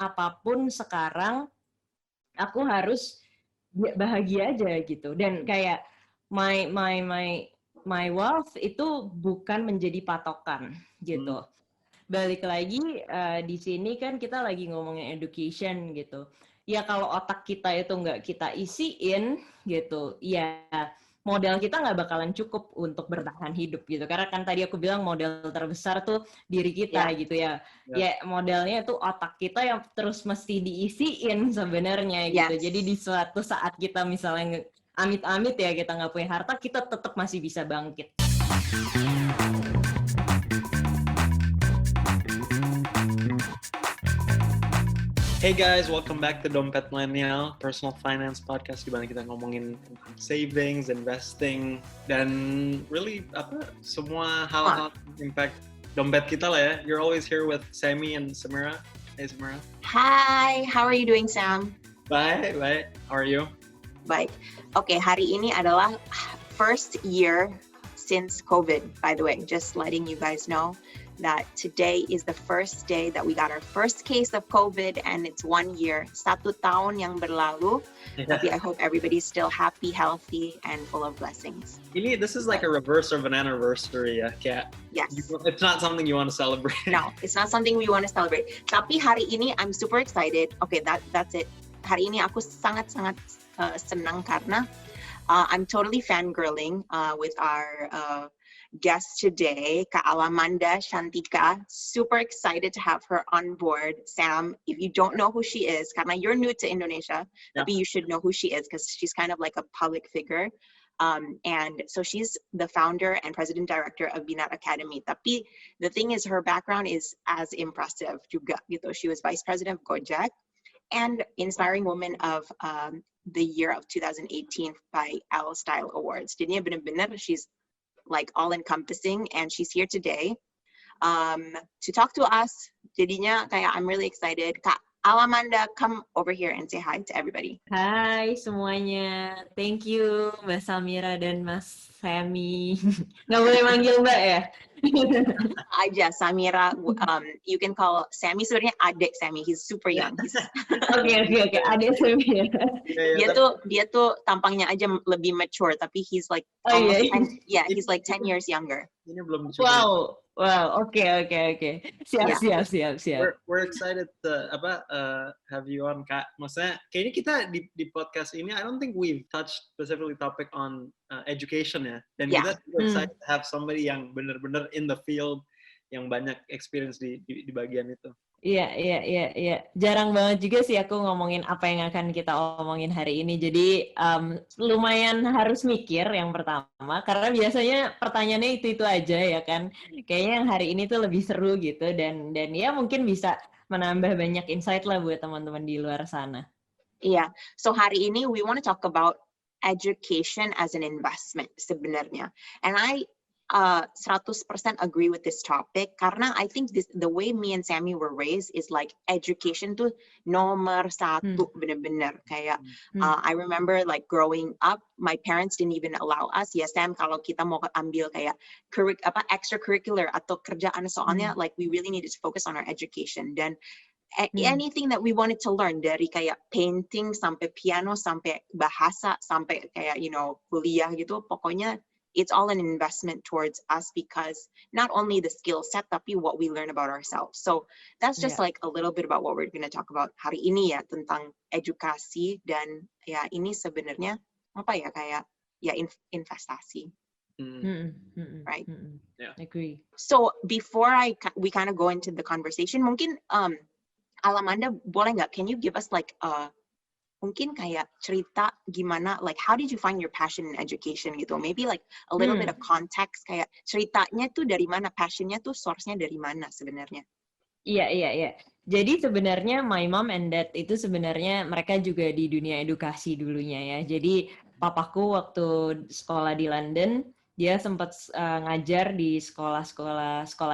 apapun sekarang aku harus bahagia aja gitu. Dan kayak my wealth itu bukan menjadi patokan gitu. Balik lagi di sini kan kita lagi ngomongin education gitu. Ya kalau otak kita itu nggak kita isiin gitu, ya modal kita nggak bakalan cukup untuk bertahan hidup gitu. Karena kan tadi aku bilang modal terbesar tuh diri kita gitu ya. Ya modalnya itu otak kita yang terus mesti diisiin sebenarnya gitu. Jadi di suatu saat kita misalnya amit-amit ya kita nggak punya harta, kita tetap masih bisa bangkit. Hey guys, welcome back to Dompet Millennial, personal finance podcast di mana kita ngomongin savings, investing, dan really semua hal-hal impact dompet kita lah ya. You're always here with Sammy and Samira. Hey Samira. Hi, how are you doing, Sam? Baik. How are you? Baik. Okay, hari ini adalah first year since COVID, by the way. Just letting you guys know that today is the first day that we got our first case of COVID and it's 1 year. 1 tahun yang berlalu. Tapi I hope everybody's still happy, healthy, and full of blessings. This is like a reverse of an anniversary ya, Kat. Yes. It's not something you want to celebrate. No, it's not something we want to celebrate. Tapi hari ini I'm super excited. Okay, that's it. Hari ini aku sangat-sangat senang karena I'm totally fangirling with our guest today, Kak Alamanda Shantika. Super excited to have her on board. Sam, if you don't know who she is, karena you're new to Indonesia, tapi you should know who she is because she's kind of like a public figure. And so she's the founder and president director of Binat Academy. Tapi the thing is, her background is as impressive juga gitu. She was vice president of Gojek and inspiring woman of the year of 2018 by L Style Awards. Jadinya benar-benar she's like all-encompassing, and she's here today to talk to us. Jadinya kayak I'm really excited. Kak Alamanda, come over here and say hi to everybody. Hai semuanya, thank you Mbak Samira dan Mas Sammy. Nggak boleh manggil Mbak ya? Aja Samira, you can call Sammy, sebenarnya adik Sammy, he's super young. Oke, adik Sammy. Dia tuh tampangnya aja lebih mature, tapi he's like almost 10, he's like 10 years younger. Ini belum dicoba. Wow, oke. Siap. We're excited to have you on, Kak. Maksudnya kayaknya kita di podcast ini I don't think we've touched specifically topic on education ya. Dan kita excited to have somebody yang benar-benar in the field yang banyak experience di bagian itu. Iya. Jarang banget juga sih aku ngomongin apa yang akan kita omongin hari ini. Jadi lumayan harus mikir yang pertama, karena biasanya pertanyaannya itu aja ya kan. Kayaknya yang hari ini tuh lebih seru gitu dan ya mungkin bisa menambah banyak insight lah buat teman-teman di luar sana. Iya. So hari ini we want to talk about education as an investment sebenarnya. And I 100% agree with this topic karena I think the way me and Sammy were raised is like education tuh nomor satu bener-bener kayak I remember like growing up my parents didn't even allow us Sam kalau kita mau ambil kayak extracurricular atau kerjaan soalnya like we really needed to focus on our education dan anything that we wanted to learn dari kayak painting sampai piano sampai bahasa sampai kayak kuliah gitu pokoknya it's all an investment towards us because not only the skill set, tapi what we learn about ourselves. So that's just like a little bit about what we're going to talk about hari ini ya, tentang edukasi dan ya ini sebenarnya kayak investasi. Right? Yeah. Agree. So before we kind of go into the conversation, mungkin Alamanda boleh nggak? Can you give us like mungkin kayak cerita gimana, like how did you find your passion in education gitu? Maybe like a little bit of context, kayak ceritanya tuh dari mana, passionnya tuh source-nya dari mana sebenarnya? Iya. Jadi sebenarnya my mom and dad itu sebenarnya mereka juga di dunia edukasi dulunya ya. Jadi papaku waktu sekolah di London dia sempat ngajar di sekolah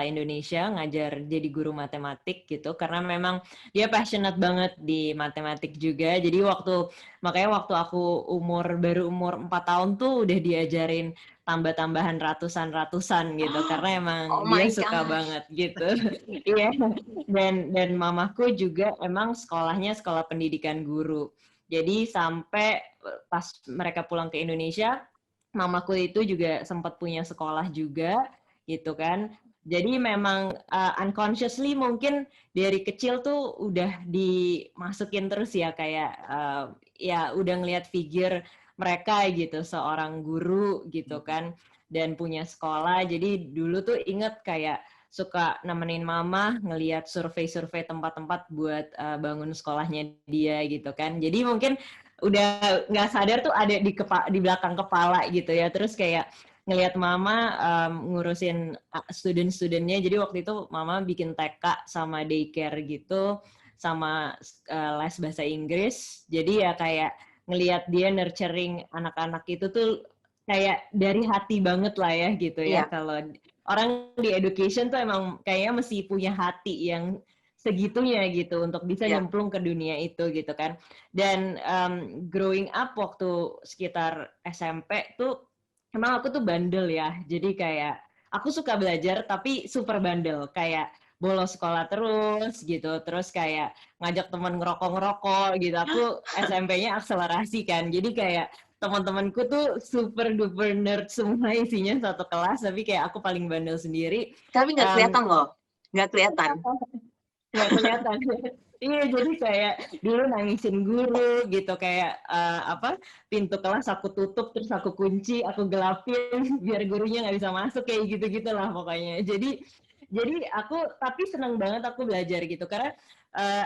Indonesia, ngajar jadi guru matematik gitu, karena memang dia passionate banget di matematik juga. Jadi makanya waktu aku baru umur 4 tahun tuh udah diajarin tambah-tambahan ratusan gitu, karena emang Oh dia my suka gosh. banget gitu. Iya. Dan mamaku juga emang sekolahnya sekolah pendidikan guru. Jadi sampai pas mereka pulang ke Indonesia, mamaku itu juga sempat punya sekolah juga gitu kan. Jadi memang unconsciously mungkin dari kecil tuh udah dimasukin terus ya, kayak ya udah ngelihat figure mereka gitu, seorang guru gitu kan, dan punya sekolah. Jadi dulu tuh inget kayak suka nemenin mama ngelihat survei-survei tempat-tempat buat bangun sekolahnya dia gitu kan. Jadi mungkin udah nggak sadar tuh ada di belakang kepala gitu ya. Terus kayak ngelihat mama ngurusin student-studentnya. Jadi waktu itu mama bikin TK sama daycare gitu, sama les bahasa Inggris. Jadi ya kayak ngelihat dia nurturing anak-anak itu tuh kayak dari hati banget lah ya gitu ya. Iya, Kalau orang di education tuh emang kayaknya mesti punya hati yang segitunya gitu untuk bisa iya. nyemplung ke dunia itu gitu kan. Dan growing up waktu sekitar SMP tuh emang aku tuh bandel ya. Jadi kayak aku suka belajar tapi super bandel, kayak bolos sekolah terus gitu, terus kayak ngajak teman ngerokok gitu. Aku SMP-nya akselerasi kan, jadi kayak teman-temanku tuh super duper nerd semua isinya satu kelas, tapi kayak aku paling bandel sendiri. Tapi nggak kelihatan loh. Nggak kelihatan. Nggak kelihatan. Iya, jadi kayak dulu nangisin guru gitu, kayak pintu kelas aku tutup terus aku kunci, aku gelapin biar gurunya nggak bisa masuk, kayak gitu-gitu lah pokoknya. Jadi aku tapi seneng banget aku belajar gitu, karena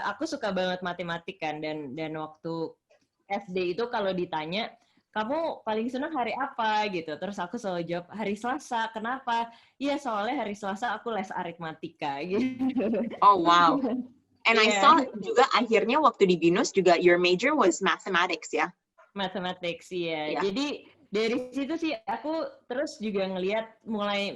aku suka banget matematik kan, dan waktu SD itu kalau ditanya kamu paling senang hari apa gitu, terus aku selalu jawab hari Selasa. Kenapa? Iya, soalnya hari Selasa aku les aritmatika gitu. Oh wow. And I Iya, saw juga akhirnya waktu di BINUS juga your major was mathematics ya? mathematics ya. Iya. Jadi dari situ sih aku terus juga ngelihat mulai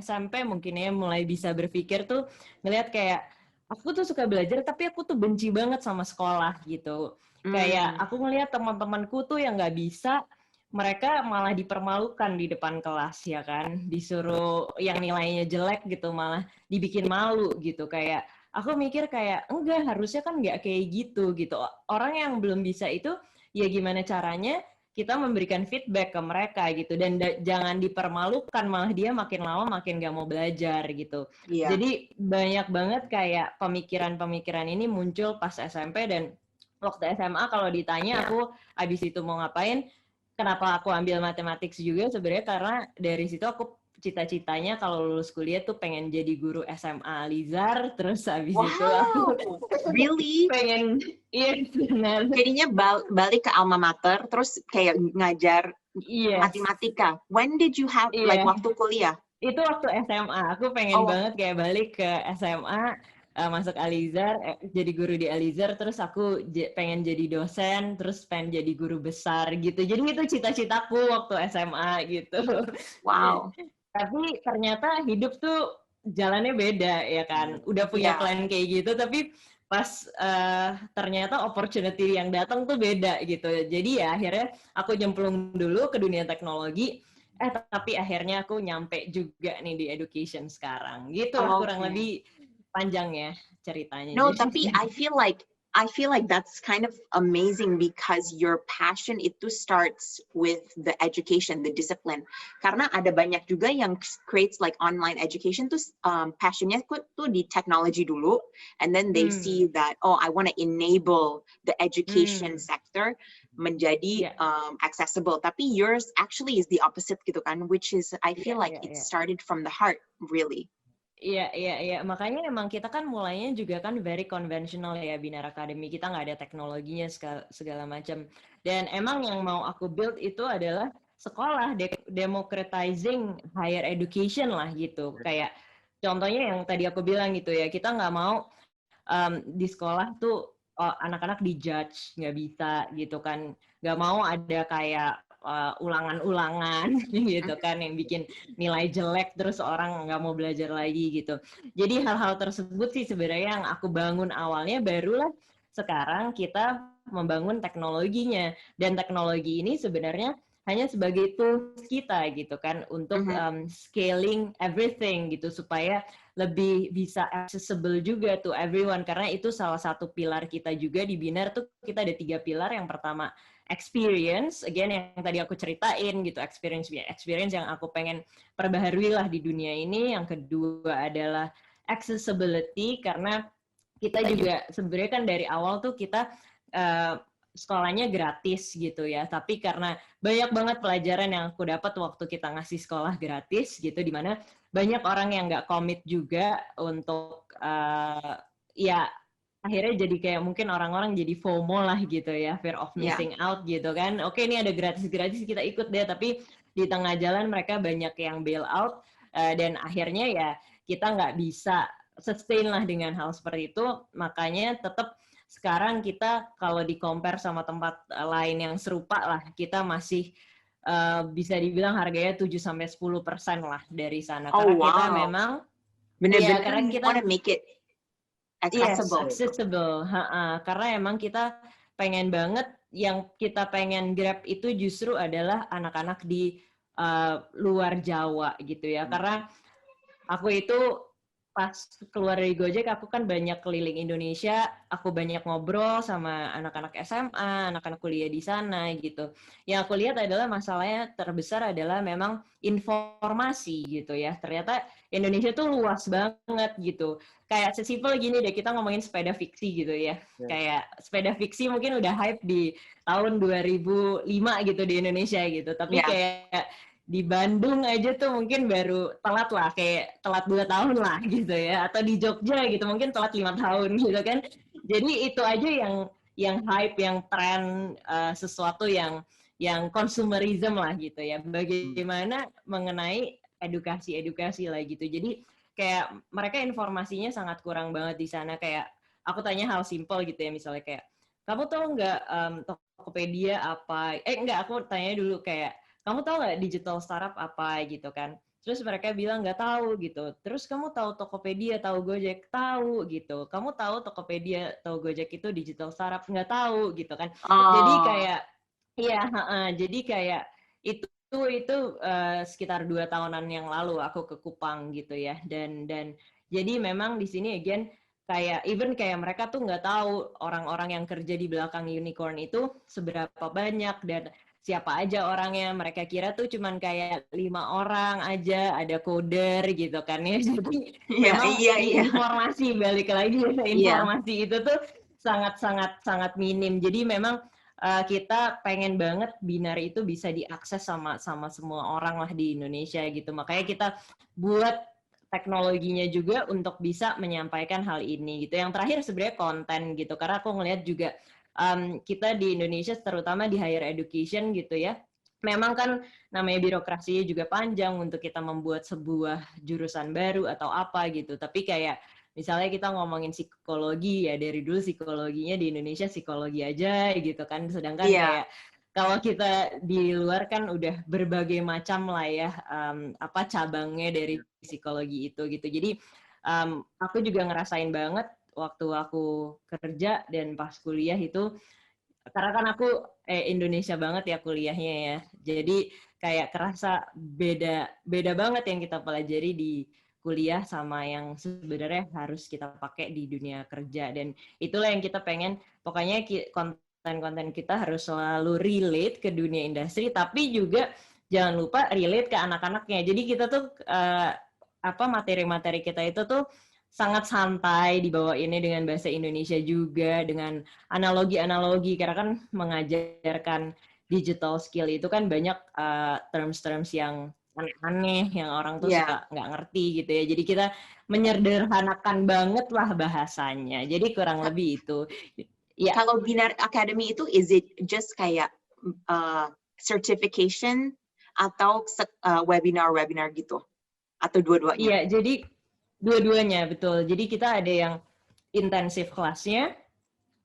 SMP mungkin ya, mulai bisa berpikir tuh, ngelihat kayak aku tuh suka belajar tapi aku tuh benci banget sama sekolah gitu. Kayak Hmm. aku ngelihat teman-temanku tuh yang nggak bisa, mereka malah dipermalukan di depan kelas ya kan, disuruh yang nilainya jelek gitu malah dibikin malu gitu. Kayak aku mikir kayak enggak, harusnya kan nggak kayak gitu gitu. Orang yang belum bisa itu ya gimana caranya kita memberikan feedback ke mereka gitu, dan jangan dipermalukan, malah dia makin lama makin gak mau belajar gitu. Iya. Jadi banyak banget kayak pemikiran-pemikiran ini muncul pas SMP, dan waktu SMA kalau ditanya Iya. aku abis itu mau ngapain, kenapa aku ambil matematik juga sebenarnya karena dari situ aku cita-citanya kalau lulus kuliah tuh pengen jadi guru SMA Alizar, terus abis itu aku Wow. Really? pengen, iya benar. Jadinya balik ke alma mater terus kayak ngajar Yes, matematika. When did you have like iya. waktu kuliah? Itu waktu SMA. Aku pengen Oh, banget kayak balik ke SMA, masuk Alizar, jadi guru di Alizar, terus aku pengen jadi dosen, terus pengen jadi guru besar gitu. Jadi itu cita-citaku waktu SMA gitu. wow. Tapi ternyata hidup tuh jalannya beda ya kan. Udah punya Iya. plan kayak gitu, tapi pas ternyata opportunity yang datang tuh beda gitu. Jadi ya akhirnya aku nyemplung dulu ke dunia teknologi, tapi akhirnya aku nyampe juga nih di education sekarang. Gitulah kurang Okay. lebih panjang ya ceritanya. No, Jadi tapi I feel like that's kind of amazing because your passion itu starts with the education, the discipline. Karena ada banyak juga yang creates like online education tuh passionnya tuh di technology dulu, and then they see that I want to enable the education sector menjadi yeah. accessible. Tapi yours actually is the opposite gitu kan, which is I feel like it Yeah. started from the heart, really. Iya. Makanya emang kita kan mulainya juga kan very conventional ya, Binar Academy. Kita nggak ada teknologinya segala macam. Dan emang yang mau aku build itu adalah sekolah, democratizing higher education lah gitu. Kayak contohnya yang tadi aku bilang gitu ya, kita nggak mau di sekolah tuh anak-anak dijudge, nggak bisa gitu kan. Nggak mau ada kayak ulangan-ulangan gitu kan, yang bikin nilai jelek terus orang nggak mau belajar lagi gitu. Jadi hal-hal tersebut sih sebenarnya yang aku bangun awalnya, barulah sekarang kita membangun teknologinya. Dan teknologi ini sebenarnya hanya sebagai tools kita gitu kan untuk scaling everything gitu, supaya lebih bisa accessible juga to everyone, karena itu salah satu pilar kita juga di Binar tuh. Kita ada 3 pilar. Yang pertama experience, again yang tadi aku ceritain gitu, experience yang aku pengen perbaharui lah di dunia ini. Yang kedua adalah accessibility, karena kita juga sebenarnya kan dari awal tuh kita sekolahnya gratis gitu ya, tapi karena banyak banget pelajaran yang aku dapat waktu kita ngasih sekolah gratis gitu, dimana banyak orang yang nggak komit juga untuk ya akhirnya jadi kayak mungkin orang-orang jadi FOMO lah gitu ya, fear of missing out gitu kan. Oke, ini ada gratis-gratis kita ikut deh, tapi di tengah jalan mereka banyak yang bail out, dan akhirnya ya kita nggak bisa sustain lah dengan hal seperti itu. Makanya tetap sekarang kita kalau di-compare sama tempat lain yang serupa lah, kita masih bisa dibilang harganya 7-10% lah dari sana. Karena kita memang benar-benar karena kita want to make it accessible. Yes, accessible. Karena emang kita pengen banget, yang kita pengen grab itu justru adalah anak-anak di luar Jawa gitu ya. Karena aku itu pas keluar dari Gojek, aku kan banyak keliling Indonesia, aku banyak ngobrol sama anak-anak SMA, anak-anak kuliah di sana gitu. Yang aku lihat adalah masalahnya terbesar adalah memang informasi gitu ya. Ternyata Indonesia tuh luas banget gitu. Kayak sesimpel gini deh, kita ngomongin sepeda fiksi gitu ya. Kayak sepeda fiksi mungkin udah hype di tahun 2005 gitu di Indonesia gitu. Tapi kayak di Bandung aja tuh mungkin baru telat lah, kayak telat 2 tahun lah gitu ya. Atau di Jogja gitu mungkin telat 5 tahun gitu kan. Jadi itu aja yang hype, yang tren, sesuatu yang consumerism lah gitu ya. Bagaimana mengenai edukasi lah gitu. Jadi kayak mereka informasinya sangat kurang banget di sana. Kayak aku tanya hal simple gitu ya, misalnya kayak, kamu tahu nggak Tokopedia apa? Enggak, aku tanya dulu kayak, kamu tahu nggak digital startup apa gitu kan? Terus mereka bilang nggak tahu gitu. Terus kamu tahu Tokopedia, tahu Gojek, tahu gitu. Kamu tahu Tokopedia, tahu Gojek itu digital startup, nggak tahu gitu kan? Jadi kayak, jadi kayak itu sekitar 2 tahunan yang lalu aku ke Kupang gitu ya. Dan jadi memang di sini again kayak even kayak mereka tuh nggak tahu orang-orang yang kerja di belakang unicorn itu seberapa banyak dan siapa aja orangnya. Mereka kira tuh cuman kayak 5 orang aja, ada coder gitu kan ya. Jadi memang informasi, balik lagi informasi itu tuh sangat minim. Jadi memang kita pengen banget Binar itu bisa diakses sama semua orang lah di Indonesia gitu. Makanya kita buat teknologinya juga untuk bisa menyampaikan hal ini gitu. Yang terakhir sebenarnya konten gitu. Karena aku ngelihat juga kita di Indonesia terutama di higher education gitu ya, memang kan namanya birokrasinya juga panjang untuk kita membuat sebuah jurusan baru atau apa gitu. Tapi kayak misalnya kita ngomongin psikologi ya, dari dulu psikologinya di Indonesia psikologi aja gitu kan. Sedangkan kayak kalau kita di luar kan udah berbagai macam lah ya cabangnya dari psikologi itu gitu. Jadi aku juga ngerasain banget waktu aku kerja dan pas kuliah itu, karena kan aku Indonesia banget ya kuliahnya ya, jadi kayak kerasa beda banget yang kita pelajari di kuliah sama yang sebenarnya harus kita pakai di dunia kerja. Dan itulah yang kita pengen, pokoknya konten-konten kita harus selalu relate ke dunia industri, tapi juga jangan lupa relate ke anak-anaknya. Jadi kita tuh materi-materi kita itu tuh sangat santai, dibawa ini dengan bahasa Indonesia juga, dengan analogi-analogi, karena kan mengajarkan digital skill itu kan banyak terms-terms yang aneh-aneh, yang orang tuh suka nggak ngerti gitu ya. Jadi kita menyederhanakan banget lah bahasanya. Jadi kurang lebih itu. Ya. Kalau Binar Academy itu, is it just kayak certification atau webinar gitu? Atau dua-duanya? Iya, jadi dua-duanya, betul. Jadi kita ada yang intensif kelasnya,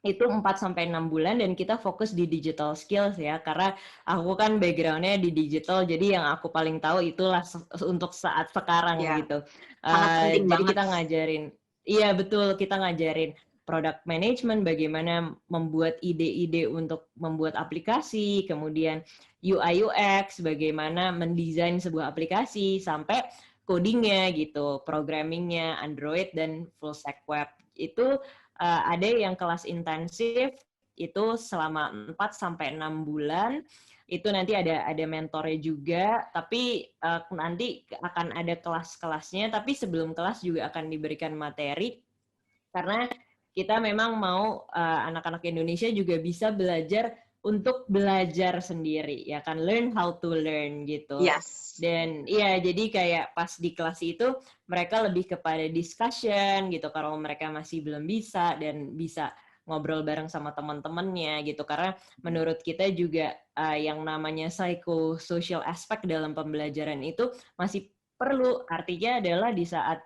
itu 4-6 bulan dan kita fokus di digital skills ya, karena aku kan background-nya di digital, jadi yang aku paling tahu itulah untuk saat sekarang Ya, gitu. sangat penting Jadi banget. kita ngajarin, iya betul, kita ngajarin product management, bagaimana membuat ide-ide untuk membuat aplikasi, kemudian UI UX, bagaimana mendesain sebuah aplikasi, sampai codingnya gitu, programmingnya, Android dan full stack web. Itu ada yang kelas intensif itu selama 4-6 bulan, itu nanti ada mentornya juga, tapi nanti akan ada kelas-kelasnya, tapi sebelum kelas juga akan diberikan materi, karena kita memang mau anak-anak Indonesia juga bisa belajar untuk belajar sendiri, ya kan, learn how to learn gitu. Yes. Dan iya, jadi kayak pas di kelas itu mereka lebih kepada discussion gitu, kalau mereka masih belum bisa, dan bisa ngobrol bareng sama teman-temannya gitu, karena menurut kita juga yang namanya psychosocial aspect dalam pembelajaran itu masih perlu. Artinya adalah di saat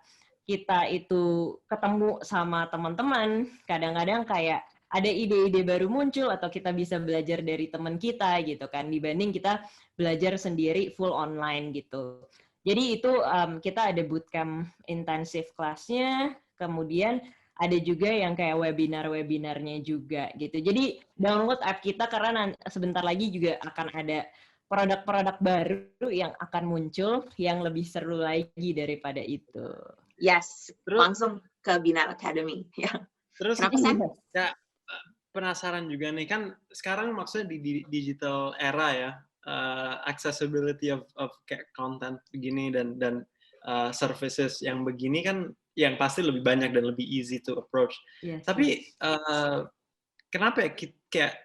kita itu ketemu sama teman-teman, kadang-kadang kayak ada ide-ide baru muncul atau kita bisa belajar dari teman kita gitu kan, dibanding kita belajar sendiri full online gitu. Jadi itu kita ada bootcamp intensif kelasnya, kemudian ada juga yang kayak webinar-webinarnya juga gitu. Jadi download app kita karena sebentar lagi juga akan ada produk-produk baru yang akan muncul yang lebih seru lagi daripada itu. Yes, Terus langsung ke Binar Academy. Ya. terus Kenapa, Sam? ya penasaran juga nih, kan sekarang maksudnya di digital era ya, accessibility of kayak content begini dan services yang begini kan yang pasti lebih banyak dan lebih easy to approach. Yes, Tapi yes. kenapa ya kayak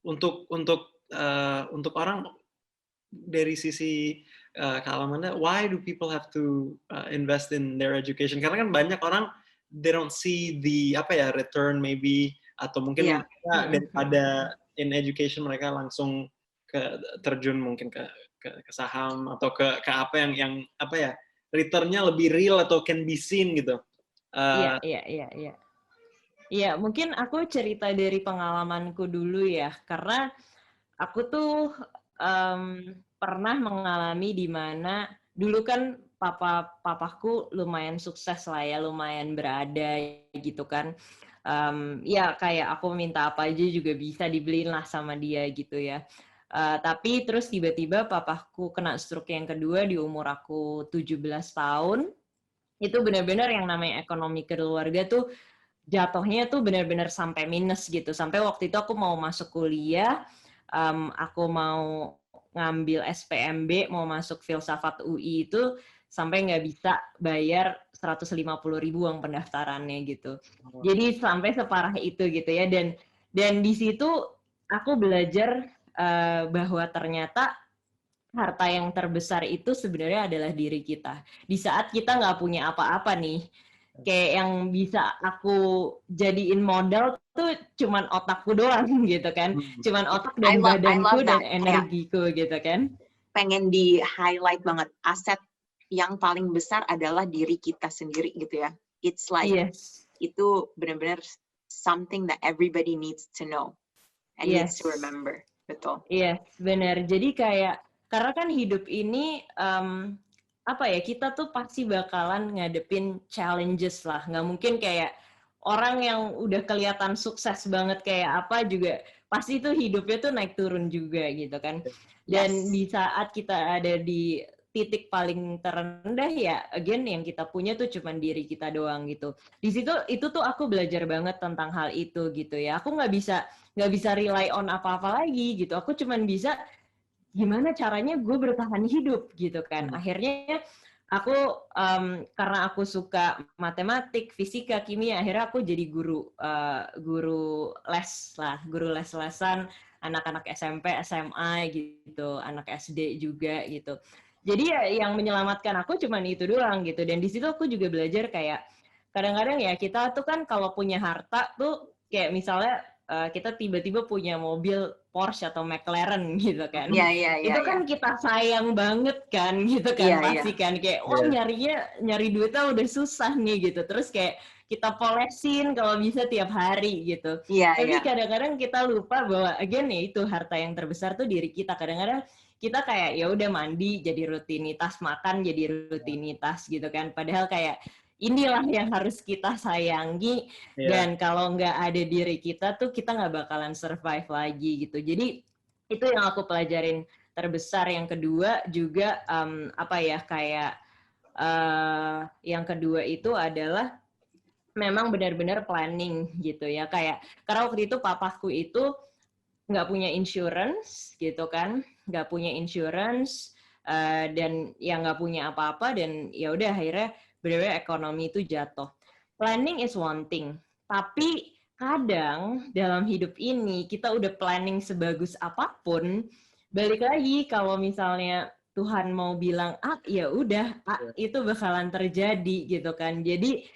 untuk orang dari sisi kealamannya, why do people have to invest in their education? Karena kan banyak orang they don't see the return maybe, atau mungkin Iya. mereka daripada in education mereka langsung terjun mungkin ke saham atau ke apa yang returnnya lebih real atau can be seen gitu. Iya. Iya, mungkin aku cerita dari pengalamanku dulu ya, karena aku tuh pernah mengalami di mana dulu kan papaku lumayan sukses lah ya, lumayan berada gitu kan. Ya kayak aku minta apa aja juga bisa dibeliin lah sama dia gitu ya. Tapi terus tiba-tiba papaku kena stroke yang kedua di umur aku 17 tahun. Itu benar-benar yang namanya ekonomi keluarga tuh jatuhnya tuh benar-benar sampai minus gitu. Sampai waktu itu aku mau masuk kuliah, aku mau ngambil SPMB, mau masuk filsafat UI itu sampai nggak bisa bayar 150.000 uang pendaftarannya gitu. Jadi sampai separah itu gitu ya. Dan di situ aku belajar bahwa ternyata harta yang terbesar itu sebenarnya adalah diri kita. Di saat kita nggak punya apa-apa nih, kayak yang bisa aku jadiin modal tuh cuman otakku doang gitu kan. Cuman otak I dan love badanku dan that. Kayak energiku gitu kan. pengen di highlight banget, aset yang paling besar adalah diri kita sendiri gitu ya. It's like Yes. itu benar-benar something that everybody needs to know and needs to remember. Betul. Iya, benar. Jadi kayak karena kan hidup ini apa ya, kita tuh pasti bakalan ngadepin challenges lah. Nggak mungkin kayak orang yang udah kelihatan sukses banget kayak apa juga pasti tuh hidupnya tuh naik turun juga gitu kan. Dan di saat kita ada di titik paling terendah ya, again yang kita punya tuh cuman diri kita doang gitu. Di situ itu tuh aku belajar banget tentang hal itu gitu ya. Aku nggak bisa rely on apa-apa lagi gitu. Aku cuman bisa gimana caranya gue bertahan hidup gitu kan. Akhirnya aku karena aku suka matematik, fisika, kimia, akhirnya aku jadi guru les-lesan anak-anak SMP, SMA gitu, anak SD juga gitu. Jadi ya yang menyelamatkan aku cuman itu doang gitu. Dan di situ aku juga belajar kayak kadang-kadang ya kita tuh kan kalau punya harta tuh kayak misalnya kita tiba-tiba punya mobil Porsche atau McLaren gitu kan. Iya. Itu kan kita sayang banget kan gitu kan, Iya. pasti kan kayak wah nyari duitnya udah susah nih gitu. Terus kayak kita polesin kalau bisa tiap hari gitu. Tapi Iya. kadang-kadang kita lupa bahwa again ya itu harta yang terbesar tuh diri kita. Kadang-kadang kita kayak ya udah mandi jadi rutinitas, makan jadi rutinitas gitu kan. Padahal kayak inilah yang harus kita sayangi, dan kalau nggak ada diri kita tuh kita nggak bakalan survive lagi gitu. Jadi itu yang aku pelajarin terbesar. Yang kedua juga yang kedua itu adalah memang benar-benar planning gitu ya. Kayak karena waktu itu papaku itu nggak punya insurance gitu kan, nggak punya insurance dan yang nggak punya apa-apa, dan ya udah akhirnya benar-benar ekonomi itu jatuh. Planning is one thing, tapi kadang dalam hidup ini kita udah planning sebagus apapun, balik lagi kalau misalnya Tuhan mau bilang ya udah itu bakalan terjadi gitu kan. Jadi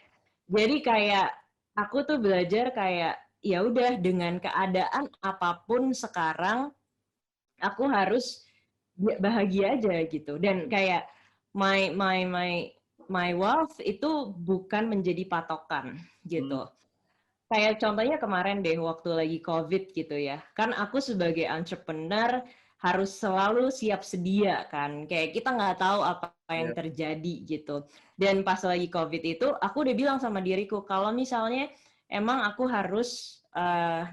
kayak aku tuh belajar kayak ya udah dengan keadaan apapun sekarang aku harus bahagia aja gitu. Dan kayak my wealth itu bukan menjadi patokan gitu. Kayak contohnya kemarin deh waktu lagi COVID gitu ya. Kan aku sebagai entrepreneur harus selalu siap sedia kan. Kayak kita nggak tahu apa yang terjadi gitu. Dan pas lagi COVID itu aku udah bilang sama diriku kalau misalnya emang aku harus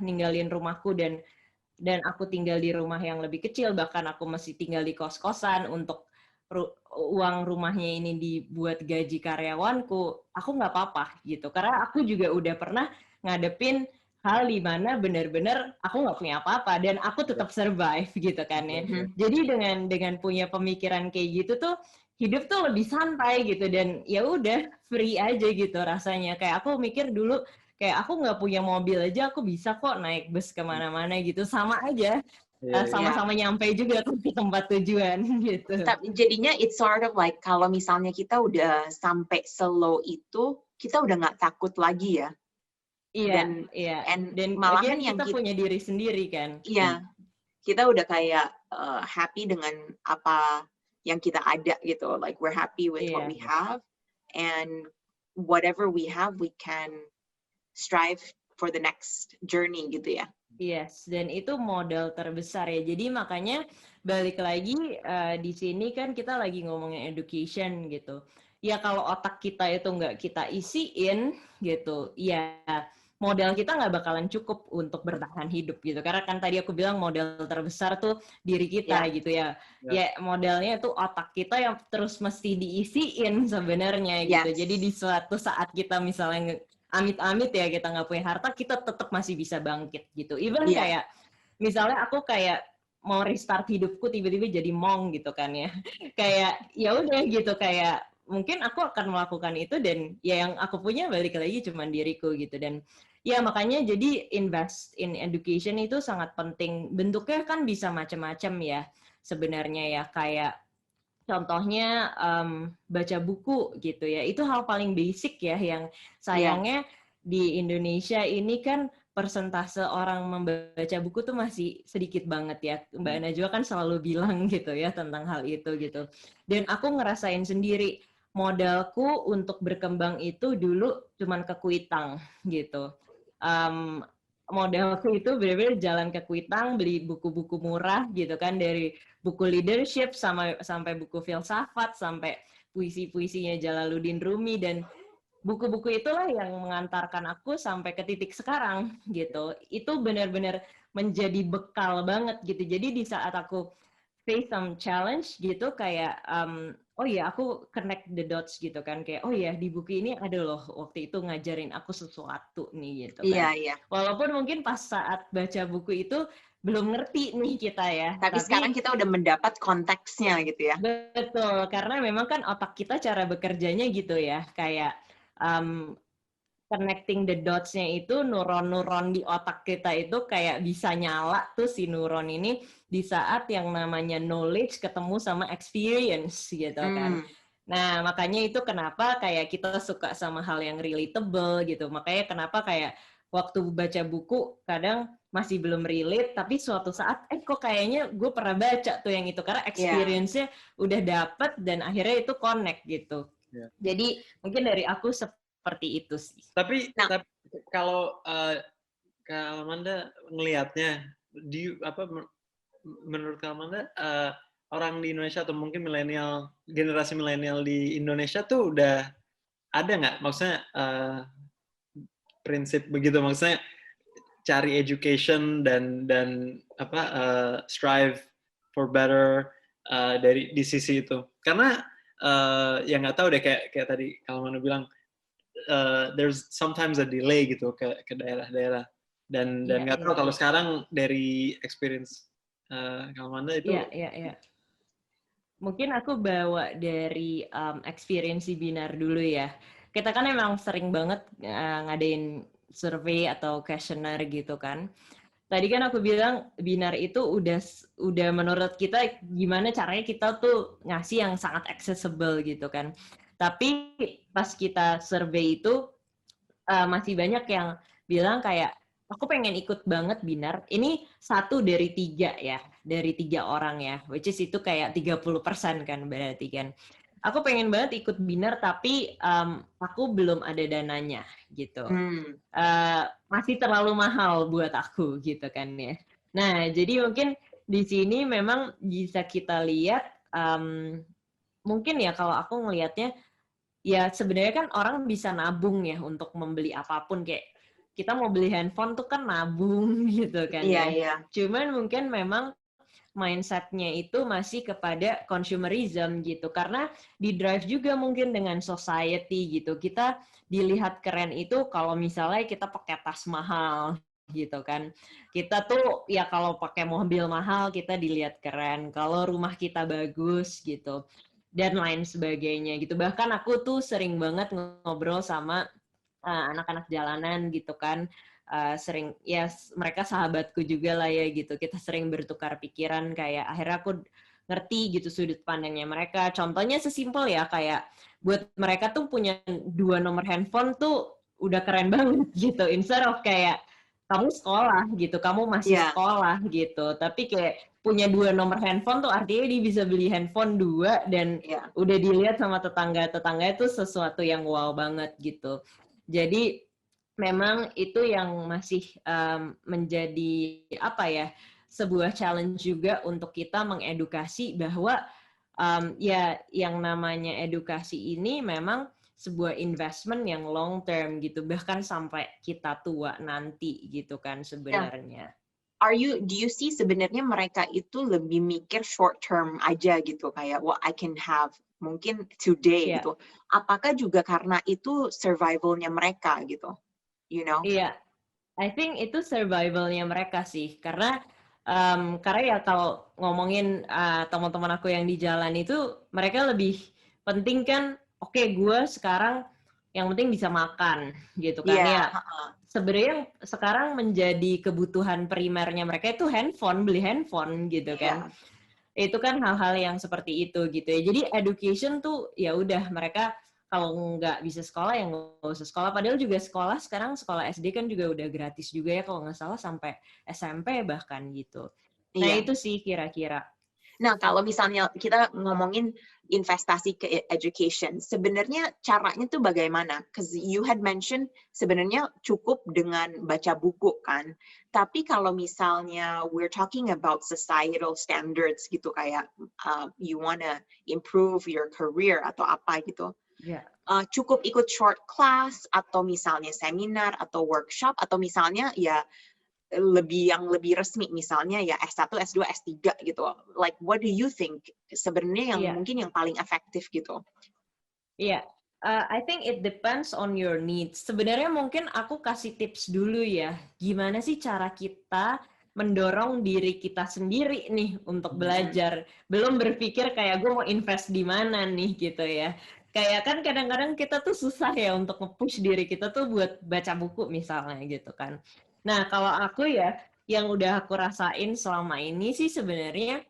ninggalin rumahku dan aku tinggal di rumah yang lebih kecil, bahkan aku masih tinggal di kos-kosan untuk uang rumahnya ini dibuat gaji karyawanku, aku nggak apa-apa gitu. Karena aku juga udah pernah ngadepin hal di mana benar-benar aku nggak punya apa-apa dan aku tetap survive gitu kan ya. Jadi dengan punya pemikiran kayak gitu tuh hidup tuh lebih santai gitu, dan ya udah free aja gitu rasanya. Kayak aku mikir dulu kayak aku nggak punya mobil aja aku bisa kok naik bus kemana-mana gitu, sama aja. Sama-sama nyampe juga tuh ke tempat tujuan gitu. Jadinya it's sort of like kalau misalnya kita udah sampai slow itu, kita udah nggak takut lagi ya. Iya. Dan malahan kita punya diri sendiri kan. Iya, kita udah kayak happy dengan apa yang kita ada gitu. Like we're happy with what we have, and whatever we have, we can strive for the next journey gitu ya. Yes, dan itu modal terbesar ya. Jadi makanya balik lagi di sini kan kita lagi ngomongin education gitu. Ya kalau otak kita itu nggak kita isiin gitu, ya modal kita nggak bakalan cukup untuk bertahan hidup gitu. Karena kan tadi aku bilang modal terbesar tuh diri kita gitu ya. Ya modalnya itu otak kita yang terus mesti diisiin sebenarnya gitu. Jadi di suatu saat kita misalnya amit-amit ya kita nggak punya harta, kita tetap masih bisa bangkit gitu. Even kayak misalnya aku kayak mau restart hidupku tiba-tiba jadi monk gitu kan ya. Kayak ya udah gitu, kayak mungkin aku akan melakukan itu, dan ya yang aku punya balik lagi cuman diriku gitu. Dan ya makanya jadi invest in education itu sangat penting. Bentuknya kan bisa macam-macam ya sebenarnya ya, kayak contohnya baca buku gitu ya, itu hal paling basic ya, yang sayangnya di Indonesia ini kan persentase orang membaca buku tuh masih sedikit banget ya. Mbak Najwa kan selalu bilang gitu ya tentang hal itu gitu. Dan aku ngerasain sendiri, modalku untuk berkembang itu dulu cuman ke Kuitang gitu. Modalku itu benar-benar jalan ke Kuitang, beli buku-buku murah gitu kan, dari buku leadership sampai buku filsafat, sampai puisi-puisinya Jalaluddin Rumi, dan buku-buku itulah yang mengantarkan aku sampai ke titik sekarang gitu. Itu benar-benar menjadi bekal banget gitu. Jadi di saat aku face some challenge gitu, kayak oh ya aku connect the dots gitu kan, kayak oh ya di buku ini ada loh waktu itu ngajarin aku sesuatu nih gitu kan. Walaupun mungkin pas saat baca buku itu belum ngerti nih kita ya. Tapi sekarang kita udah mendapat konteksnya gitu ya. Betul, karena memang kan otak kita cara bekerjanya gitu ya, kayak connecting the dots-nya itu, neuron-neuron di otak kita itu kayak bisa nyala tuh si neuron ini di saat yang namanya knowledge ketemu sama experience gitu kan. Nah, makanya itu kenapa kayak kita suka sama hal yang relatable gitu. Makanya kenapa kayak waktu baca buku kadang masih belum relate, tapi suatu saat kok kayaknya gue pernah baca tuh yang itu, karena experience-nya udah dapet dan akhirnya itu connect gitu. Jadi mungkin dari aku seperti itu sih. Tapi kalau Kak Amanda ngelihatnya, menurut Kak Amanda orang di Indonesia atau mungkin generasi milenial di Indonesia tuh udah ada nggak? Maksudnya prinsip begitu, maksudnya cari education dan strive for better di sisi itu. Karena ya nggak tahu deh, kayak tadi kalau Amanda bilang there's sometimes a delay gitu ke daerah-daerah, dan nggak tahu kalau sekarang dari experience kalau Amanda itu. Iya. Mungkin aku bawa dari experience Binar dulu ya. Kita kan emang sering banget ngadain survei atau questionnaire gitu kan. Tadi kan aku bilang Binar itu udah menurut kita gimana caranya kita tuh ngasih yang sangat accessible gitu kan. Tapi pas kita survei itu masih banyak yang bilang kayak aku pengen ikut banget Binar. Ini 1 dari 3 ya, dari 3 orang ya, which is itu kayak 30% kan berarti kan. Aku pengen banget ikut Binar tapi aku belum ada dananya gitu. Masih terlalu mahal buat aku gitu kan ya. Nah, jadi mungkin di sini memang bisa kita lihat mungkin ya kalau aku ngelihatnya ya sebenarnya kan orang bisa nabung ya untuk membeli apapun, kayak kita mau beli handphone tuh kan nabung gitu kan ya. Cuman mungkin memang mindset-nya itu masih kepada consumerism gitu, karena di drive juga mungkin dengan society gitu. Kita dilihat keren itu kalau misalnya kita pakai tas mahal gitu kan. Kita tuh ya kalau pakai mobil mahal kita dilihat keren, kalau rumah kita bagus gitu dan lain sebagainya gitu. Bahkan aku tuh sering banget ngobrol sama anak-anak jalanan gitu kan, sering ya mereka sahabatku juga lah ya gitu, kita sering bertukar pikiran, kayak akhirnya aku ngerti gitu sudut pandangnya mereka. Contohnya sesimpel ya kayak buat mereka tuh punya 2 nomor handphone tuh udah keren banget gitu, instead of kayak kamu sekolah gitu, kamu masih sekolah gitu, tapi kayak punya 2 nomor handphone tuh artinya dia bisa beli handphone 2 dan udah dilihat sama tetangga itu sesuatu yang wow banget gitu. Jadi memang itu yang masih menjadi apa ya, sebuah challenge juga untuk kita mengedukasi bahwa ya yang namanya edukasi ini memang sebuah investment yang long term gitu, bahkan sampai kita tua nanti gitu kan sebenarnya. Do you see sebenarnya mereka itu lebih mikir short term aja gitu, kayak what I can have mungkin today gitu. Apakah juga karena itu survivalnya mereka gitu, you know? Iya, I think itu survivalnya mereka sih, karena ya kalau ngomongin teman-teman aku yang di jalan itu, mereka lebih penting kan, oke, gue sekarang yang penting bisa makan gitu kan ya. Sebenarnya sekarang menjadi kebutuhan primernya mereka itu handphone, beli handphone gitu kan. Itu kan hal-hal yang seperti itu gitu ya. Jadi education tuh ya udah, mereka kalau nggak bisa sekolah ya nggak usah sekolah. Padahal juga sekolah sekarang, sekolah SD kan juga udah gratis juga ya kalau nggak salah, sampai SMP bahkan gitu. Nah itu sih kira-kira. Nah, kalau misalnya kita ngomongin investasi ke education, sebenarnya caranya tuh bagaimana? Because you had mentioned sebenarnya cukup dengan baca buku kan. Tapi kalau misalnya we're talking about societal standards gitu, kayak you wanna improve your career atau apa gitu. Cukup ikut short class atau misalnya seminar atau workshop, atau misalnya ya yang lebih resmi, misalnya ya S1, S2, S3 gitu. Like what do you think sebenarnya yang mungkin yang paling efektif gitu? I think it depends on your needs. Sebenarnya mungkin aku kasih tips dulu ya, gimana sih cara kita mendorong diri kita sendiri nih untuk belajar. Belum berpikir kayak gue mau invest di mana nih gitu ya. Kayak kan kadang-kadang kita tuh susah ya untuk nge-push diri kita tuh buat baca buku misalnya gitu kan. Nah, kalau aku ya, yang udah aku rasain selama ini sih sebenarnya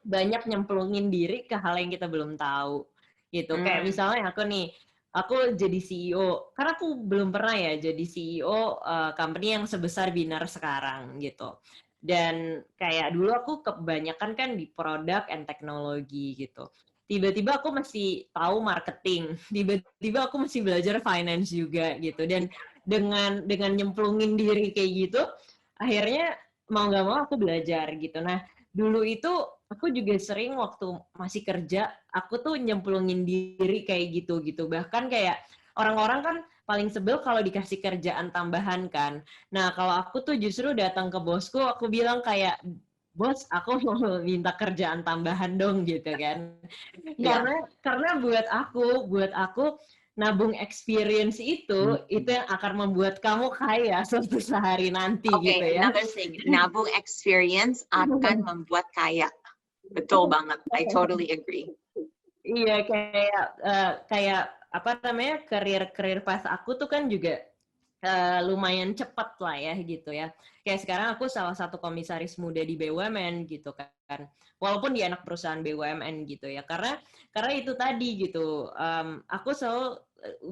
banyak nyemplungin diri ke hal yang kita belum tahu gitu. Kayak misalnya aku nih, aku jadi CEO, karena aku belum pernah ya jadi CEO company yang sebesar Binar sekarang gitu. Dan kayak dulu aku kebanyakan kan di produk and teknologi gitu. Tiba-tiba aku masih tahu marketing, tiba-tiba aku masih belajar finance juga gitu. Dan dengan nyemplungin diri kayak gitu, akhirnya mau nggak mau aku belajar gitu. Nah, dulu itu aku juga sering waktu masih kerja, aku tuh nyemplungin diri kayak gitu. Bahkan kayak orang-orang kan paling sebel kalau dikasih kerjaan tambahan kan. Nah, kalau aku tuh justru datang ke bosku, aku bilang kayak, bos, aku mau minta kerjaan tambahan dong gitu kan. Yeah. Karena buat aku nabung experience itu yang akan membuat kamu kaya suatu sehari nanti gitu Okay, ya. another thing, nabung experience akan membuat kaya. Betul banget, I totally agree. Iya, kayak apa namanya, karir pas aku tuh kan juga lumayan cepat lah ya gitu ya. Kayak sekarang aku salah satu komisaris muda di BUMN gitu kan. Walaupun di anak perusahaan BUMN gitu ya. Karena itu tadi gitu. Aku selalu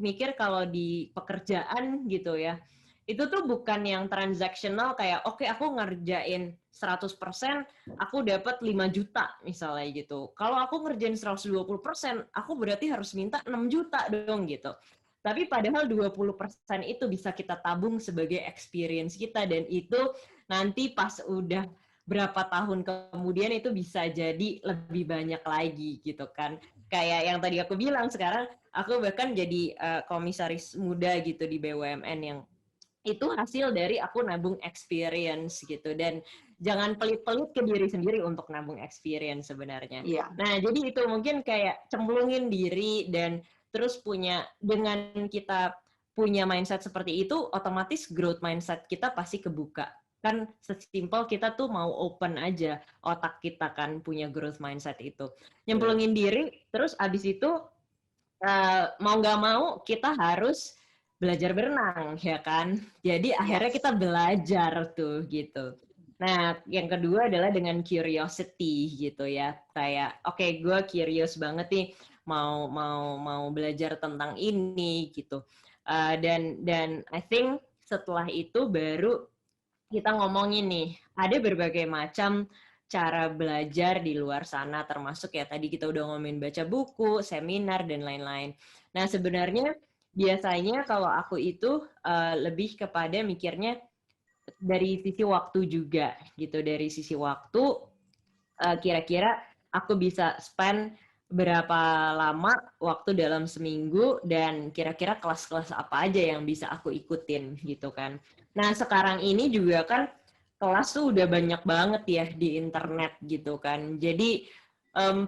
mikir kalau di pekerjaan gitu ya, itu tuh bukan yang transaksional kayak oke, aku ngerjain 100%, aku dapat 5 juta misalnya gitu. Kalau aku ngerjain 120%, aku berarti harus minta 6 juta dong gitu. Tapi padahal 20% itu bisa kita tabung sebagai experience kita, dan itu nanti pas udah berapa tahun kemudian itu bisa jadi lebih banyak lagi gitu kan. Kayak yang tadi aku bilang, sekarang aku bahkan jadi komisaris muda gitu di BUMN, yang itu hasil dari aku nabung experience gitu. Dan jangan pelit-pelit ke diri sendiri untuk nabung experience sebenarnya. Yeah. Nah, jadi itu mungkin kayak cemplungin diri, dan terus dengan kita punya mindset seperti itu, otomatis growth mindset kita pasti kebuka. Kan sesimpel kita tuh mau open aja otak kita kan, punya growth mindset itu. Nyemplungin diri, terus abis itu mau nggak mau kita harus belajar berenang ya kan. Jadi akhirnya kita belajar tuh gitu. Nah, yang kedua adalah dengan curiosity gitu ya. Kayak oke, gue curious banget nih mau belajar tentang ini gitu. Dan I think setelah itu baru kita ngomongin nih, ada berbagai macam cara belajar di luar sana, termasuk ya tadi kita udah ngomongin baca buku, seminar, dan lain-lain. Nah, sebenarnya biasanya kalau aku itu lebih kepada mikirnya dari sisi waktu juga gitu. Dari sisi waktu, kira-kira aku bisa spend berapa lama waktu dalam seminggu, dan kira-kira kelas-kelas apa aja yang bisa aku ikutin gitu kan. Nah, sekarang ini juga kan kelas tuh udah banyak banget ya di internet gitu kan. Jadi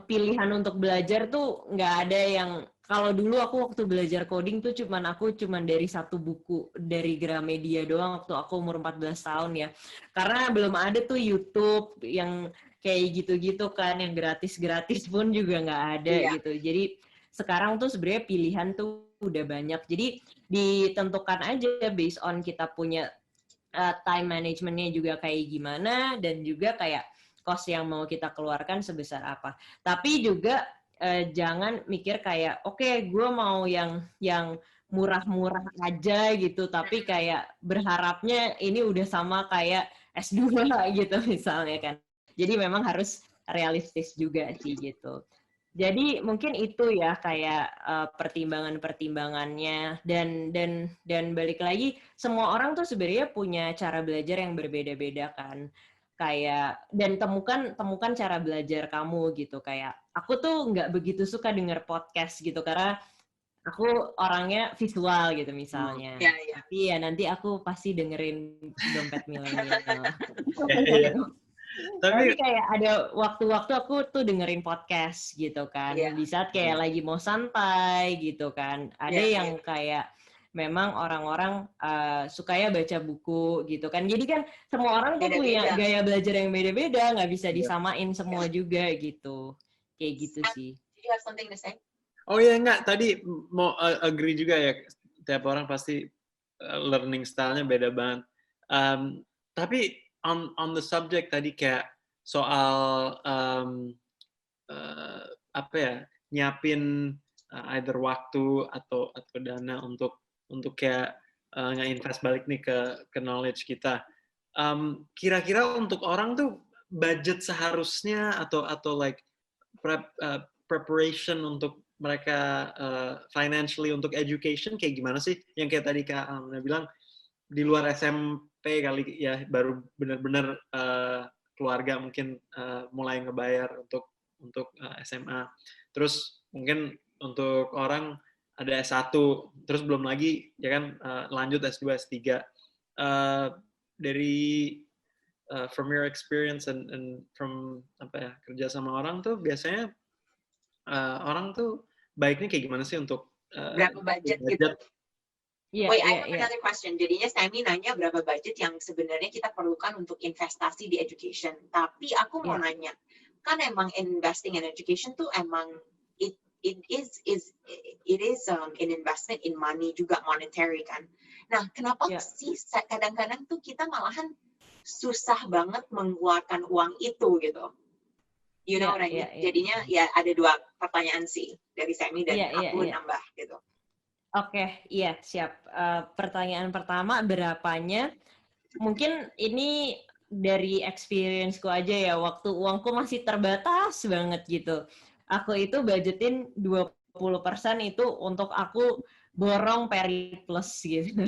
pilihan untuk belajar tuh nggak ada yang, kalau dulu aku waktu belajar coding tuh aku cuman dari satu buku dari Gramedia doang waktu aku umur 14 tahun ya. Karena belum ada tuh YouTube yang kayak gitu-gitu kan, yang gratis-gratis pun juga nggak ada gitu. Jadi sekarang tuh sebenarnya pilihan tuh udah banyak. Jadi ditentukan aja based on kita punya time managementnya juga kayak gimana, dan juga kayak cost yang mau kita keluarkan sebesar apa. Tapi juga jangan mikir kayak oke, gue mau yang murah-murah aja gitu, tapi kayak berharapnya ini udah sama kayak S2 gitu misalnya kan. Jadi memang harus realistis juga sih gitu. Jadi mungkin itu ya kayak pertimbangan-pertimbangannya, dan balik lagi, semua orang tuh sebenarnya punya cara belajar yang berbeda-beda kan. Kayak, dan temukan cara belajar kamu gitu. Kayak aku tuh nggak begitu suka denger podcast gitu karena aku orangnya visual gitu misalnya. Tapi ya nanti aku pasti dengerin Dompet Milenial. Tapi kayak ada waktu-waktu aku tuh dengerin podcast gitu kan. Di saat kayak lagi mau santai gitu kan. Ada yang kayak memang orang-orang sukanya baca buku gitu kan. Jadi kan semua orang tuh punya gaya belajar yang beda-beda, nggak bisa disamain semua juga gitu. Kayak gitu sih. Did you have something to say? Oh ya, enggak, tadi mau agree juga ya, tiap orang pasti learning style-nya beda banget. Tapi on the subject tadi kayak soal apa ya, nyiapin either waktu atau dana untuk kayak nge-invest balik nih ke knowledge kita. Kira-kira untuk orang tuh budget seharusnya atau like preparation untuk mereka financially untuk education kayak gimana sih? Yang kayak tadi Kak Alna bilang di luar SMP kali ya baru benar-benar keluarga mungkin mulai ngebayar untuk SMA. Terus mungkin untuk orang ada S1, terus belum lagi ya kan lanjut S2, S3. Dari from your experience and from kerja sama orang tuh biasanya orang tuh baiknya kayak gimana sih untuk berapa budget gitu? Yeah, Wait, I have another question. Jadinya Sammy nanya berapa budget yang sebenarnya kita perlukan untuk investasi di education. Tapi aku mau nanya, kan emang investing in education tuh emang it is an investment in money juga, monetary kan. Nah, kenapa sih kadang-kadang tuh kita malahan susah banget mengeluarkan uang itu gitu? You know what I mean? Jadinya ya ada dua pertanyaan sih dari Sammy dan aku nambah gitu. Oke, iya siap. Pertanyaan pertama, berapanya? Mungkin ini dari experience-ku aja ya, waktu uangku masih terbatas banget gitu. Aku itu budgetin 20% itu untuk aku borong Periplus gitu.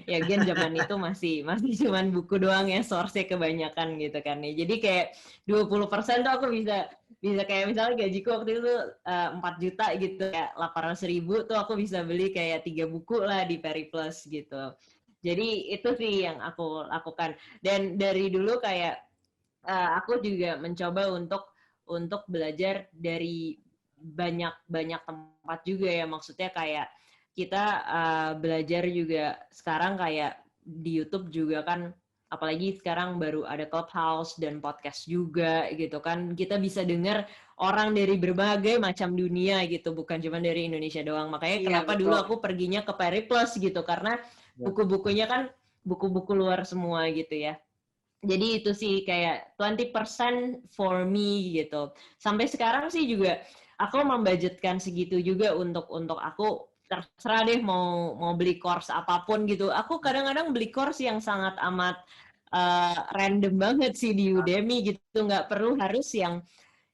Ya gen zaman itu masih cuman buku doang ya, source-nya kebanyakan gitu kan ya. Jadi kayak 20% tuh aku bisa kayak misalnya gajiku waktu itu 4 juta gitu, kayak 800.000 tuh aku bisa beli kayak 3 buku lah di Periplus gitu. Jadi itu sih yang aku lakukan. Dan dari dulu kayak aku juga mencoba untuk belajar dari banyak tempat juga ya. Maksudnya kayak kita belajar juga sekarang kayak di YouTube juga kan, apalagi sekarang baru ada Clubhouse dan podcast juga gitu kan. Kita bisa dengar orang dari berbagai macam dunia gitu, bukan cuma dari Indonesia doang. Makanya kenapa dulu aku perginya ke Periplus gitu, karena buku-bukunya kan buku-buku luar semua gitu ya. Jadi itu sih kayak 20% for me gitu. Sampai sekarang sih juga aku membudgetkan segitu juga untuk aku, terserah deh mau beli course apapun gitu. Aku kadang-kadang beli course yang sangat amat random banget sih di Udemy gitu. Nggak perlu harus yang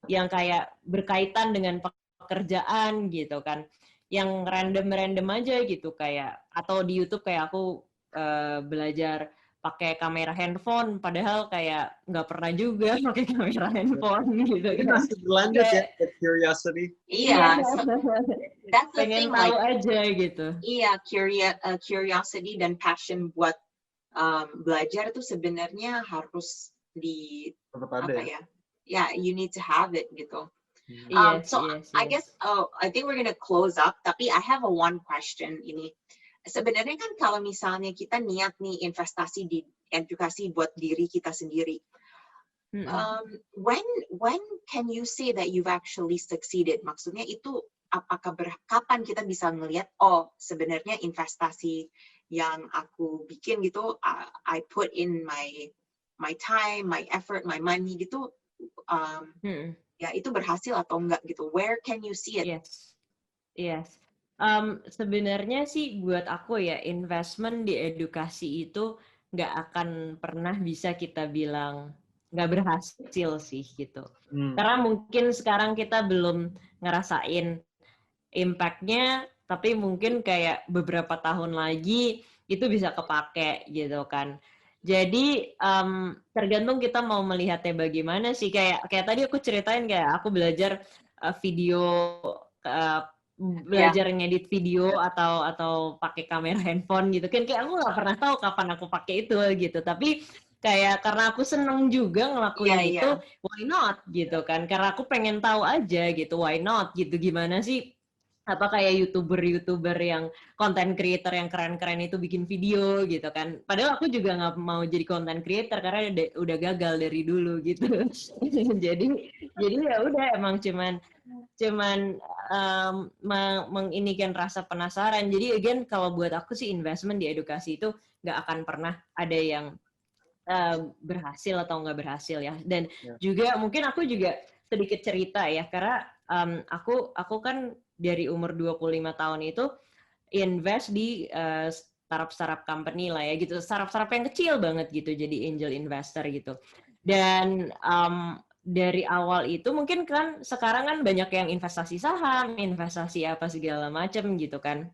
kayak berkaitan dengan pekerjaan gitu kan. Yang random aja gitu, kayak atau di YouTube kayak aku belajar pakai kamera handphone, padahal kayak nggak pernah juga pakai kamera handphone gitu kan. Masih berlanjut ya, curiosity. Iya, that's the pengen thing, tahu like, aja gitu. Iya, curiosity dan passion buat belajar itu sebenarnya harus you need to have it gitu. Yes. I guess I think we're gonna close up, tapi I have one question ini. Sebenarnya kan kalau misalnya kita niat nih investasi di edukasi buat diri kita sendiri, when can you say that you've actually succeeded? Maksudnya itu kapan kita bisa ngelihat, oh sebenarnya investasi yang aku bikin gitu, I put in my time, my effort, my money gitu, ya itu berhasil atau enggak gitu? Where can you see it? Yes. Sebenarnya sih buat aku ya, investment di edukasi itu nggak akan pernah bisa kita bilang nggak berhasil sih gitu. Karena mungkin sekarang kita belum ngerasain impact-nya, tapi mungkin kayak beberapa tahun lagi itu bisa kepake gitu kan. Jadi tergantung kita mau melihatnya bagaimana sih. Kayak tadi aku ceritain kayak aku belajar video, belajar ngedit video atau pakai kamera handphone gitu kan, kayak aku nggak pernah tahu kapan aku pakai itu gitu, tapi kayak karena aku seneng juga ngelakuin itu, why not gitu kan, karena aku pengen tahu aja gitu, why not gitu, gimana sih apa kayak youtuber yang content creator yang keren-keren itu bikin video gitu kan, padahal aku juga nggak mau jadi content creator karena udah gagal dari dulu gitu. jadi ya udah, emang cuman menginikan rasa penasaran. Jadi again, kalau buat aku sih investment di edukasi itu nggak akan pernah ada yang berhasil atau nggak berhasil ya. Dan juga mungkin aku juga sedikit cerita ya, karena aku kan dari umur 25 tahun itu invest di startup company lah ya gitu, startup yang kecil banget gitu, jadi angel investor gitu. Dan dari awal itu mungkin kan sekarang kan banyak yang investasi saham, investasi apa segala macam gitu kan.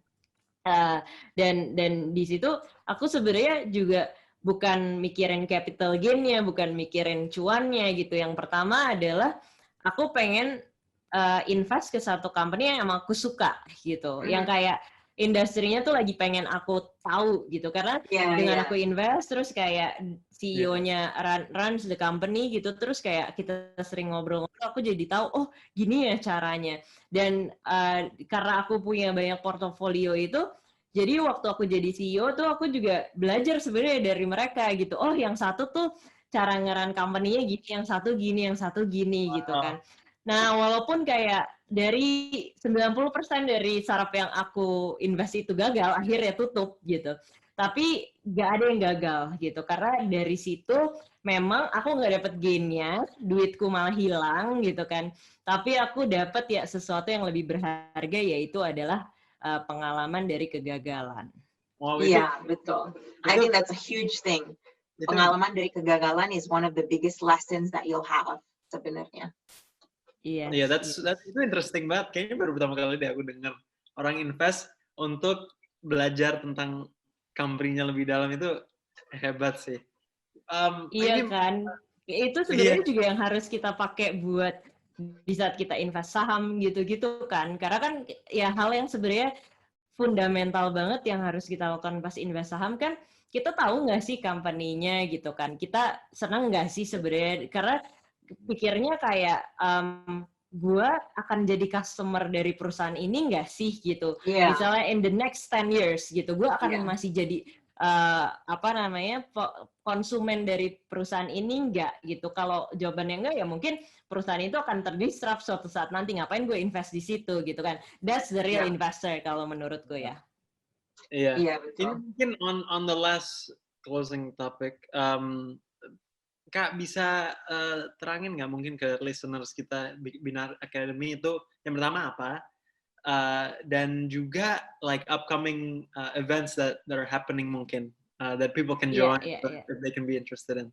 Dan di situ aku sebenarnya juga bukan mikirin capital gain-nya, bukan mikirin cuannya gitu. Yang pertama adalah aku pengen invest ke satu company yang emang aku suka gitu, yang kayak industrinya tuh lagi pengen aku tahu gitu, karena dengan aku invest terus kayak CEO-nya runs the company gitu, terus kayak kita sering ngobrol-ngobrol, aku jadi tahu oh gini ya caranya. Dan karena aku punya banyak portofolio itu, jadi waktu aku jadi CEO tuh aku juga belajar sebenarnya dari mereka gitu. Oh yang satu tuh cara ngeran company-nya gini, yang satu gini, yang satu gini gitu kan. Nah, walaupun kayak dari 90% dari startup yang aku invest itu gagal, akhirnya tutup gitu. Tapi nggak ada yang gagal gitu, karena dari situ memang aku nggak dapet gain-nya, duitku malah hilang gitu kan. Tapi aku dapet ya sesuatu yang lebih berharga, yaitu adalah pengalaman dari kegagalan. Iya, betul. I think that's a huge thing. Pengalaman dari kegagalan is one of the biggest lessons that you'll have sebenarnya. Iya, itu interesting banget. Kayaknya baru pertama kali deh aku dengar orang invest untuk belajar tentang company-nya lebih dalam, itu hebat sih. Iya kan, itu sebenarnya juga yang harus kita pakai buat di saat kita invest saham gitu-gitu kan. Karena kan ya hal yang sebenarnya fundamental banget yang harus kita lakukan pas invest saham kan, kita tahu nggak sih company-nya gitu kan. Kita senang nggak sih sebenarnya, karena pikirnya kayak gue akan jadi customer dari perusahaan ini nggak sih gitu. Misalnya in the next 10 years gitu, gue akan masih jadi konsumen dari perusahaan ini nggak gitu. Kalau jawabannya enggak, ya mungkin perusahaan itu akan terdisrupt suatu saat nanti. Ngapain gue invest di situ gitu kan. That's the real investor kalau menurut gue ya. Iya, betul. Ini mungkin on the last closing topic, Kak bisa terangin nggak mungkin ke listeners kita Binar Academy itu yang pertama apa, dan juga like upcoming events that are happening mungkin that people can join if they can be interested in.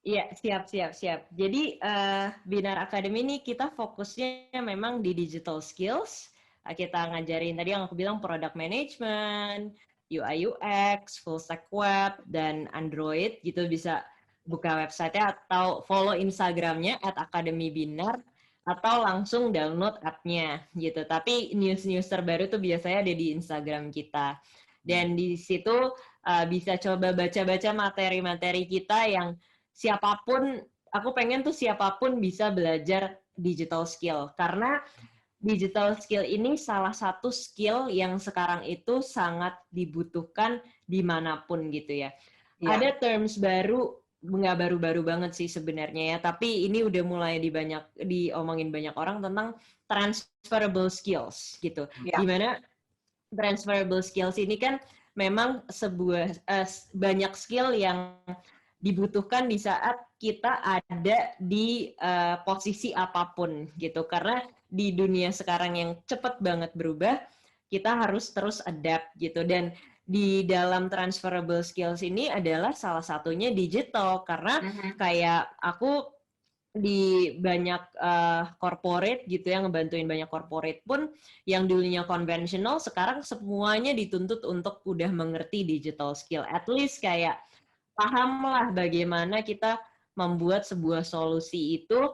Iya, siap. Jadi Binar Academy ini kita fokusnya memang di digital skills. Kita ngajarin tadi yang aku bilang product management, UI UX, full stack web, dan Android gitu. Bisa buka website-nya atau follow Instagram-nya @academybinar, atau langsung download app-nya gitu. Tapi news terbaru tuh biasanya ada di Instagram kita. Dan di situ bisa coba baca-baca materi-materi kita yang siapapun, aku pengen tuh siapapun bisa belajar digital skill. Karena digital skill ini salah satu skill yang sekarang itu sangat dibutuhkan dimanapun gitu ya. Ada terms baru, nggak baru-baru banget sih sebenarnya ya, tapi ini udah mulai diomongin banyak orang tentang transferable skills gitu. Dimana transferable skills ini kan memang sebuah banyak skill yang dibutuhkan di saat kita ada di posisi apapun gitu. Karena di dunia sekarang yang cepat banget berubah, kita harus terus adapt gitu. Dan di dalam transferable skills ini adalah salah satunya digital, karena kayak aku di banyak corporate gitu ya, ngebantuin banyak corporate pun yang dulunya konvensional sekarang semuanya dituntut untuk udah mengerti digital skill, at least kayak pahamlah bagaimana kita membuat sebuah solusi itu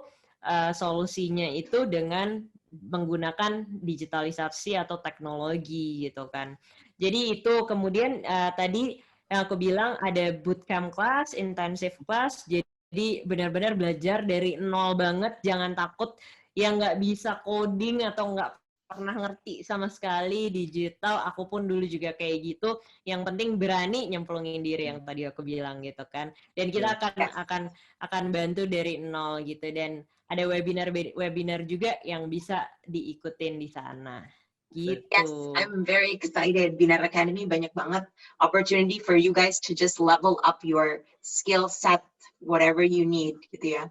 solusinya itu dengan menggunakan digitalisasi atau teknologi gitu kan. Jadi itu kemudian tadi yang aku bilang ada bootcamp class, intensive class, jadi benar-benar belajar dari nol banget, jangan takut yang nggak bisa coding atau nggak pernah ngerti sama sekali digital, aku pun dulu juga kayak gitu. Yang penting berani nyemplungin diri yang tadi aku bilang gitu kan. Dan kita akan bantu dari nol gitu, dan ada webinar juga yang bisa diikutin di sana. Gitu. Yes, I'm very excited. Binar Academy banyak banget opportunity for you guys to just level up your skill set, whatever you need gitu ya.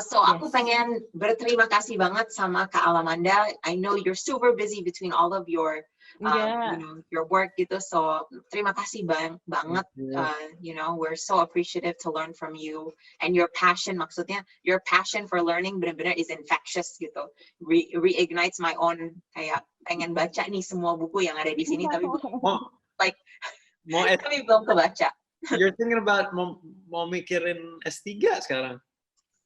So aku Yes. pengen berterima kasih banget sama Kak Alamanda. I know you're super busy between all of your Yeah. your work gitu. So terima kasih banget. Thank you. We're so appreciative to learn from you and your passion. Maksudnya your passion for learning benar-benar is infectious gitu. Reignites my own kayak pengen baca nih semua buku yang ada di sini tapi Mau, like mau tapi belum kebaca. you're thinking about mau mikirin S3 sekarang?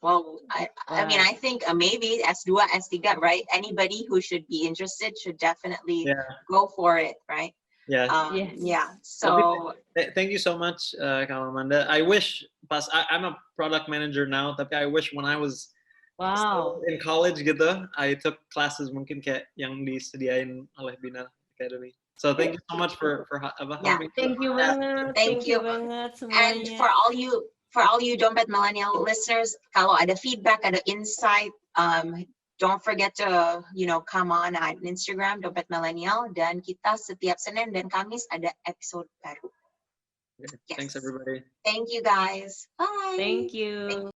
Well, I mean, I think maybe S2, S3, right? Anybody who should be interested should definitely Yeah. go for it, right? Yeah. Yes. Yeah. So Thank you so much, Kak Amanda. I wish I'm a product manager now, tapi I wish when I was Wow. still in college gitu, I took classes mungkin kayak yang disediain oleh Bina Academy. So thank you so much for Yeah. helping. Thank you banget. Thank you. banget And semuanya. for all you Dompet Millennial listeners, kalau ada feedback, ada insight, don't forget to come on at Instagram Dompet Millennial, dan kita setiap Senin dan Kamis ada episode baru. Okay. Yes. Thanks everybody. Thank you guys. Bye. Thank you.